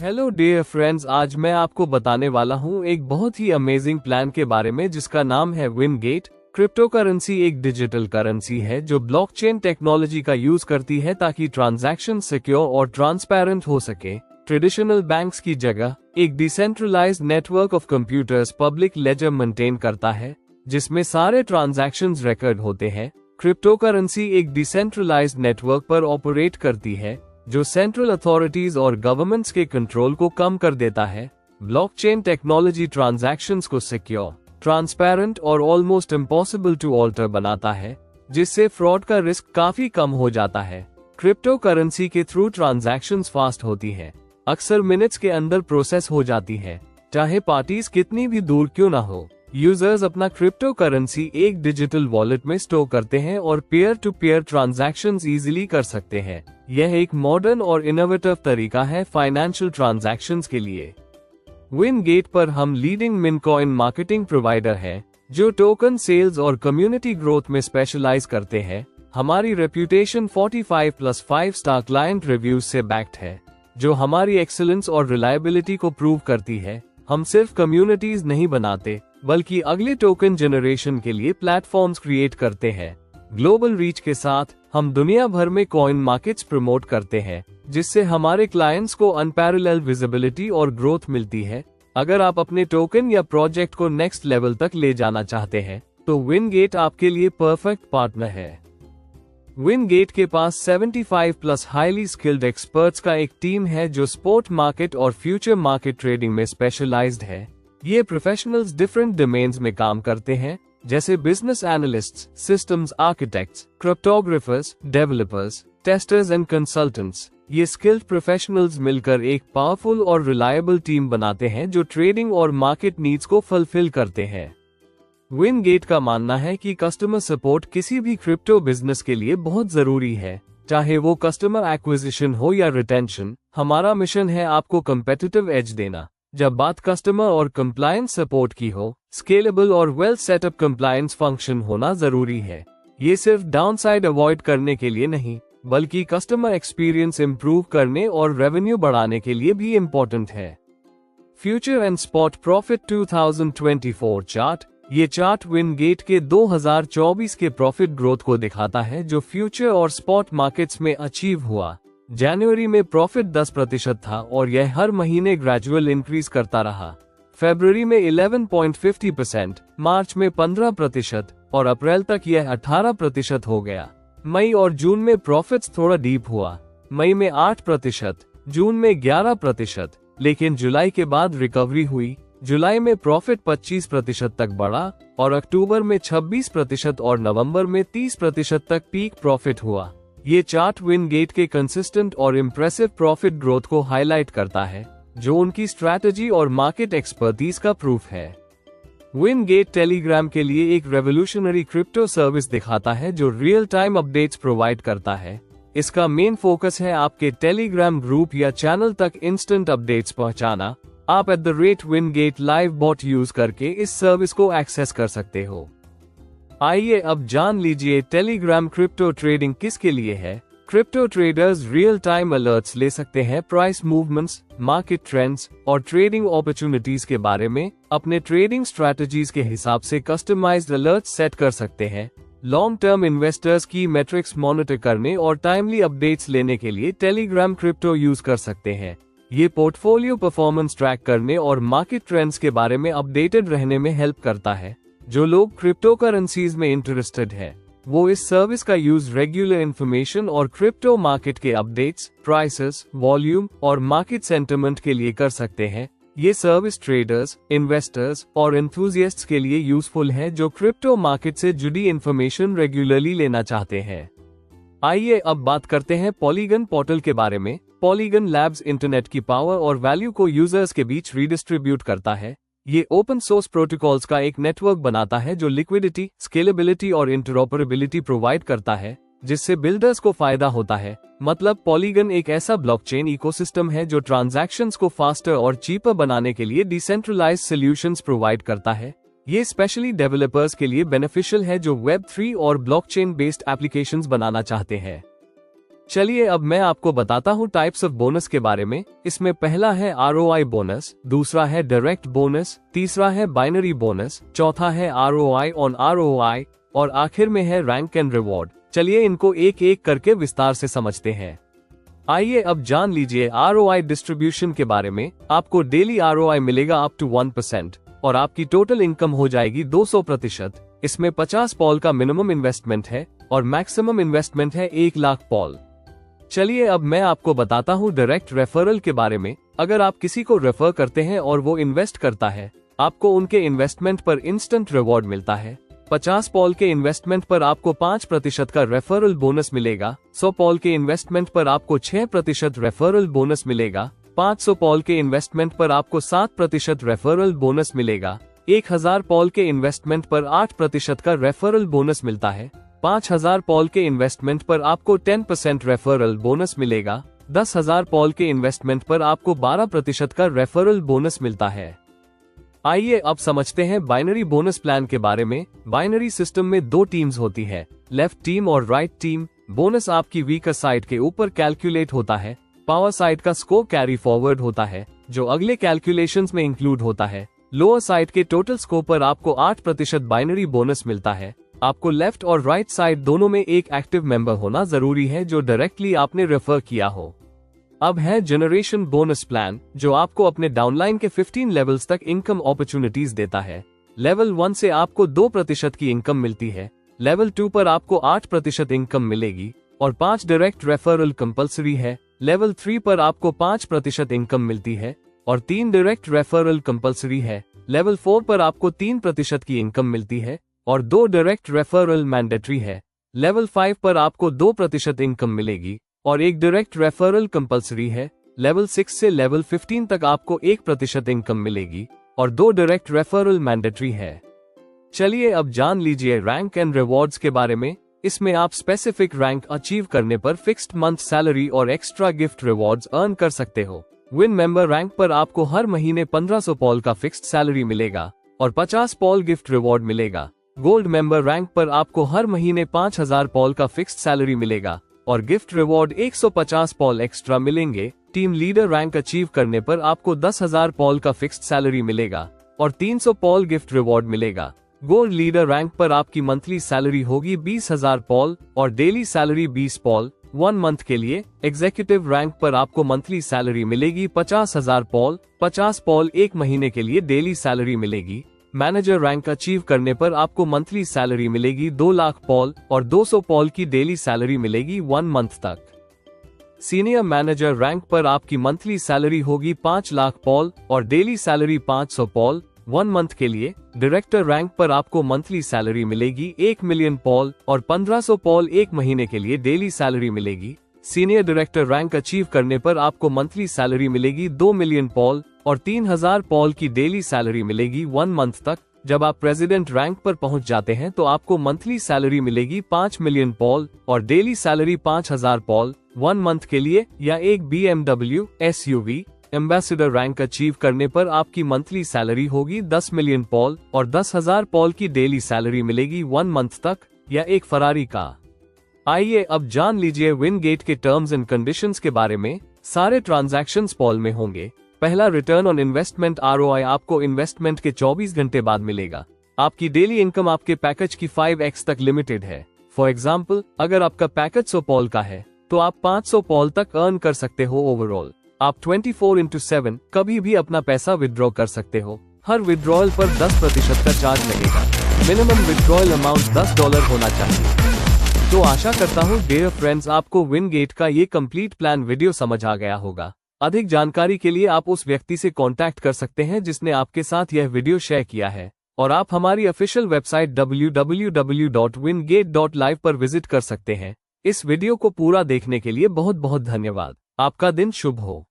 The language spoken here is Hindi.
हेलो डियर फ्रेंड्स, आज मैं आपको बताने वाला हूँ एक बहुत ही अमेजिंग प्लान के बारे में जिसका नाम है विनगेट। क्रिप्टो करेंसी एक डिजिटल करेंसी है जो ब्लॉकचेन टेक्नोलॉजी का यूज करती है ताकि ट्रांजैक्शन सिक्योर और ट्रांसपेरेंट हो सके। ट्रेडिशनल बैंक्स की जगह एक decentralised network of computers public ledger maintain करता है जिसमें सारे ट्रांजैक्शंस रिकॉर्ड होते हैं। क्रिप्टो करेंसी एक डिसेंट्रलाइज्ड नेटवर्क पर ऑपरेट करती है जो सेंट्रल अथॉरिटीज और गवर्नमेंट्स के कंट्रोल को कम कर देता है। ब्लॉकचेन टेक्नोलॉजी ट्रांजैक्शंस को सिक्योर, ट्रांसपेरेंट और ऑलमोस्ट इम्पॉसिबल टू ऑल्टर बनाता है, जिससे फ्रॉड का रिस्क काफी कम हो जाता है। क्रिप्टो करेंसी के थ्रू ट्रांजैक्शंस फास्ट होती है, अक्सर मिनट्स के अंदर प्रोसेस हो जाती है, चाहे पार्टीज कितनी भी दूर क्यों ना हो। यूजर्स अपना क्रिप्टो करेंसी एक डिजिटल वॉलेट में स्टोर करते हैं और peer to peer transactions easily कर सकते हैं। यह एक मॉडर्न और इनोवेटिव तरीका है फाइनेंशियल ट्रांजैक्शंस के लिए। विनगेट पर हम लीडिंग मिनकॉइन मार्केटिंग प्रोवाइडर हैं जो टोकन सेल्स और कम्युनिटी ग्रोथ में स्पेशलाइज करते हैं। हमारी रेप्यूटेशन 45+5 स्टार क्लाइंट रिव्यूज से बैक्ड है जो हमारी एक्सीलेंस और रिलायबिलिटी को प्रूव करती है। हम सिर्फ कम्युनिटीज नहीं बनाते बल्कि अगले टोकन जनरेशन के लिए प्लेटफॉर्म्स क्रिएट करते हैं। ग्लोबल रीच के साथ हम दुनिया भर में कॉइन मार्केट्स प्रमोट करते हैं जिससे हमारे क्लाइंट्स को अनपैरेलल्ड विजिबिलिटी और ग्रोथ मिलती है। अगर आप अपने टोकन या प्रोजेक्ट को नेक्स्ट लेवल तक ले जाना चाहते हैं तो विनगेट आपके लिए परफेक्ट पार्टनर है। विनगेट के पास 75+ हाईली स्किल्ड एक्सपर्ट्स का एक टीम है जो स्पॉट मार्केट और फ्यूचर मार्केट ट्रेडिंग में स्पेशलाइज्ड है। ये प्रोफेशनल्स डिफरेंट डोमेन्स में काम करते हैं जैसे business analysts, systems architects, cryptographers, developers, testers and consultants. ये स्किल्ड प्रोफेशनल्स मिलकर एक पावरफुल और रिलायबल टीम बनाते हैं जो ट्रेडिंग और मार्केट नीड्स को फुलफिल करते हैं। विनगेट का मानना है कि कस्टमर सपोर्ट किसी भी क्रिप्टो बिजनेस के लिए बहुत जरूरी है, चाहे वो कस्टमर एक्विजिशन हो या रिटेंशन। हमारा मिशन है आपको कम्पेटिटिव एज देना। जब बात कस्टमर और कंप्लायंस सपोर्ट की हो, स्केलेबल और वेल सेटअप कंप्लायंस फंक्शन होना जरूरी है। ये सिर्फ डाउनसाइड अवॉइड करने के लिए नहीं बल्कि कस्टमर एक्सपीरियंस इंप्रूव करने और रेवेन्यू बढ़ाने के लिए भी इम्पोर्टेंट है। Future and spot profit 2024 chart. ये चार्ट विनगेट के 2024 के प्रॉफिट ग्रोथ को दिखाता है जो फ्यूचर और स्पॉट मार्केट्स में अचीव हुआ। जनवरी में प्रॉफिट 10% था और यह हर महीने ग्रेजुअल इंक्रीज करता रहा। फरवरी में 11.50%, मार्च में 15% और अप्रैल तक यह 18% हो गया। मई और जून में प्रॉफिट्स थोड़ा डीप हुआ, मई में 8%, जून में 11%, लेकिन जुलाई के बाद रिकवरी हुई। जुलाई में प्रॉफिट 25% तक बढ़ा और अक्टूबर में 26% और नवंबर में 30% तक पीक प्रॉफिट हुआ। ये चार्ट विनगेट के कंसिस्टेंट और इम्प्रेसिव प्रॉफिट ग्रोथ को हाईलाइट करता है जो उनकी स्ट्रैटेजी और मार्केट एक्सपर्टीज का प्रूफ है। विनगेट टेलीग्राम के लिए एक रेवोल्यूशनरी क्रिप्टो सर्विस दिखाता है जो रियल टाइम अपडेट्स प्रोवाइड करता है। इसका मेन फोकस है आपके टेलीग्राम ग्रुप या चैनल तक इंस्टेंट अपडेट्स पहुंचाना। आप @WinGate लाइव बॉट यूज करके इस सर्विस को एक्सेस कर सकते हो। आइए अब जान लीजिए टेलीग्राम क्रिप्टो ट्रेडिंग किसके लिए है। Crypto traders real time alerts ले सकते हैं प्राइस मूवमेंट्स, मार्केट ट्रेंड्स और ट्रेडिंग अपॉर्चुनिटीज के बारे में। अपने ट्रेडिंग स्ट्रैटेजीज के हिसाब से कस्टमाइज्ड अलर्ट्स सेट कर सकते हैं। लॉन्ग टर्म इन्वेस्टर्स की मेट्रिक्स मॉनिटर करने और टाइमली अपडेट्स लेने के लिए टेलीग्राम क्रिप्टो यूज कर सकते हैं। ये पोर्टफोलियो परफॉर्मेंस ट्रैक करने और मार्केट ट्रेंड्स के बारे में अपडेटेड रहने में हेल्प करता है। जो लोग क्रिप्टो करेंसीज में इंटरेस्टेड है वो इस सर्विस का यूज रेगुलर इन्फॉर्मेशन और क्रिप्टो मार्केट के अपडेट्स, प्राइसेस, वॉल्यूम और मार्केट सेंटिमेंट के लिए कर सकते हैं। ये सर्विस ट्रेडर्स, इन्वेस्टर्स और एंथुसियास्ट्स के लिए यूजफुल है जो क्रिप्टो मार्केट से जुड़ी इन्फॉर्मेशन रेगुलरली लेना चाहते हैं। आइए अब बात करते हैं पॉलीगन पोर्टल के बारे में। पॉलीगन लैब्स इंटरनेट की पावर और वैल्यू को यूजर्स के बीच रीडिस्ट्रीब्यूट करता है। ये ओपन सोर्स प्रोटोकॉल्स का एक नेटवर्क बनाता है जो लिक्विडिटी, स्केलेबिलिटी और इंटरऑपरेबिलिटी प्रोवाइड करता है जिससे बिल्डर्स को फायदा होता है। मतलब पॉलीगन एक ऐसा ब्लॉकचेन इकोसिस्टम है जो ट्रांजैक्शंस को फास्टर और चीपर बनाने के लिए डिसेंट्रलाइज्ड सॉल्यूशंस प्रोवाइड करता है। ये स्पेशली डेवलपर्स के लिए बेनिफिशियल है जो Web3 और ब्लॉकचेन बेस्ड एप्लीकेशंस बनाना चाहते हैं। चलिए अब मैं आपको बताता हूँ टाइप्स ऑफ बोनस के बारे में। इसमें पहला है ROI बोनस, दूसरा है डायरेक्ट बोनस, तीसरा है बाइनरी बोनस, चौथा है ROI ऑन ROI और आखिर में है रैंक एंड रिवॉर्ड। चलिए इनको एक एक करके विस्तार से समझते हैं। आइए अब जान लीजिए ROI डिस्ट्रीब्यूशन के बारे में। आपको डेली ROI मिलेगा अप टू 1% और आपकी टोटल इनकम हो जाएगी 200%। इसमें 50 पॉल का मिनिमम इन्वेस्टमेंट है और मैक्सिमम इन्वेस्टमेंट है 1 लाख पॉल। चलिए अब मैं आपको बताता हूँ डायरेक्ट रेफरल के बारे में। अगर आप किसी को रेफर करते हैं और वो इन्वेस्ट करता है, आपको उनके इन्वेस्टमेंट पर इंस्टेंट रिवॉर्ड मिलता है। 50 पॉल के इन्वेस्टमेंट पर आपको 5% का रेफरल बोनस मिलेगा। 100 पॉल के इन्वेस्टमेंट पर आपको 6% रेफरल बोनस मिलेगा। 500 पॉल के इन्वेस्टमेंट पर आपको 7% रेफरल बोनस मिलेगा। 1000 पॉल के इन्वेस्टमेंट पर 8% का रेफरल बोनस मिलता है। 5000 पॉल के इन्वेस्टमेंट पर आपको 10% रेफरल बोनस मिलेगा। 10,000 पॉल के इन्वेस्टमेंट पर आपको 12% का रेफरल बोनस मिलता है। आइए अब समझते हैं बाइनरी बोनस प्लान के बारे में। बाइनरी सिस्टम में 2 टीम्स होती है, लेफ्ट टीम और राइट टीम। बोनस आपकी वीकर साइड के ऊपर कैलकुलेट होता है। पावर साइड का स्कोर कैरी फॉरवर्ड होता है, जो अगले कैलकुलेशंस में इंक्लूड होता है। लोअर साइड के टोटल स्कोर पर आपको 8% बाइनरी बोनस मिलता है। आपको लेफ्ट और राइट साइड दोनों में एक एक्टिव मेंबर होना जरूरी है जो डायरेक्टली आपने रेफर किया हो। अब है जनरेशन बोनस प्लान, जो आपको अपने डाउनलाइन के 15 लेवल्स तक इनकम अपॉर्चुनिटीज देता है। लेवल 1 से आपको 2% की इनकम मिलती है। लेवल 2 पर आपको 8% इनकम मिलेगी और 5 डायरेक्ट रेफरल कंपलसरी है। लेवल 3 पर आपको 5% इनकम मिलती है और 3 डायरेक्ट रेफरल कंपलसरी है। लेवल 4 पर आपको 3% की इनकम मिलती है और 2 डायरेक्ट रेफरल मैंडेटरी है। लेवल 5 पर आपको 2% इनकम मिलेगी और 1 डायरेक्ट रेफरल कंपलसरी है। लेवल 6 से लेवल 15 तक आपको 1% इनकम मिलेगी और 2 डायरेक्ट रेफरल मैंडेटरी है। चलिए अब जान लीजिए रैंक एंड रिवॉर्ड्स के बारे में। इसमें आप स्पेसिफिक रैंक अचीव करने पर फिक्स्ड मंथ सैलरी और एक्स्ट्रा गिफ्ट रिवॉर्ड्स अर्न कर सकते हो। विन मेंबर रैंक पर आपको हर महीने 1500 पॉल का फिक्स्ड सैलरी मिलेगा और 50 पॉल गिफ्ट रिवॉर्ड मिलेगा। गोल्ड मेंबर रैंक पर आपको हर महीने 5000 पॉल का फिक्स्ड सैलरी मिलेगा और गिफ्ट रिवॉर्ड 150 पॉल एक्स्ट्रा मिलेंगे। टीम लीडर रैंक अचीव करने पर आपको 10,000 पॉल का फिक्स्ड सैलरी मिलेगा और 300 पॉल गिफ्ट रिवॉर्ड मिलेगा। गोल्ड लीडर रैंक पर आपकी मंथली सैलरी होगी 20,000 पॉल और डेली सैलरी 20 पॉल 1 मंथ के लिए। एग्जीक्यूटिव रैंक पर आपको मंथली सैलरी मिलेगी 50,000 पॉल, 50 पॉल 1 महीने के लिए डेली सैलरी मिलेगी। मैनेजर रैंक अचीव करने पर आपको मंथली सैलरी मिलेगी 2 लाख पॉल और 200 पॉल की डेली सैलरी मिलेगी 1 मंथ तक। सीनियर मैनेजर रैंक पर आपकी मंथली सैलरी होगी 5 लाख पॉल और डेली सैलरी 500 पॉल 1 मंथ के लिए। डायरेक्टर रैंक पर आपको मंथली सैलरी मिलेगी 1 मिलियन पॉल और 1500 पॉल 1 महीने के लिए डेली सैलरी मिलेगी। सीनियर डायरेक्टर रैंक अचीव करने पर आपको मंथली सैलरी मिलेगी 2 मिलियन पॉल और 3000 पॉल की डेली सैलरी मिलेगी 1 मंथ तक। जब आप प्रेसिडेंट रैंक पर पहुंच जाते हैं तो आपको मंथली सैलरी मिलेगी 5 मिलियन पॉल और डेली सैलरी 5000 पॉल 1 मंथ के लिए या एक BMW SUV। Ambassador rank achieve करने पर आपकी मंथली सैलरी होगी 10 मिलियन पॉल और 10,000 पॉल की डेली सैलरी मिलेगी 1 मंथ तक या एक फरारी का। आइए अब जान लीजिए विनगेट के टर्म्स एंड कंडीशंस के बारे में। सारे ट्रांजैक्शंस पॉल में होंगे। पहला, रिटर्न ऑन इन्वेस्टमेंट ROI आपको इन्वेस्टमेंट के 24 घंटे बाद मिलेगा। आपकी डेली इनकम आपके पैकेज की 5x तक लिमिटेड है। फॉर एग्जाम्पल, अगर आपका पैकेज 100 पॉल का है तो आप 500 पॉल तक अर्न कर सकते हो ओवरऑल। आप 24/7 कभी भी अपना पैसा विड्रॉ कर सकते हो। हर विड्रॉल पर 10% का चार्ज लगेगा। मिनिमम विड्रॉल अमाउंट $10 होना चाहिए। तो आशा करता हूँ डियर फ्रेंड्स आपको विनगेट का ये कंप्लीट प्लान वीडियो समझ आ गया होगा। अधिक जानकारी के लिए आप उस व्यक्ति से कांटेक्ट कर सकते हैं जिसने आपके साथ यह वीडियो शेयर किया है और आप हमारी ऑफिशियल वेबसाइट www.wingate.live पर विजिट कर सकते हैं। इस वीडियो को पूरा देखने के लिए बहुत बहुत धन्यवाद। आपका दिन शुभ हो।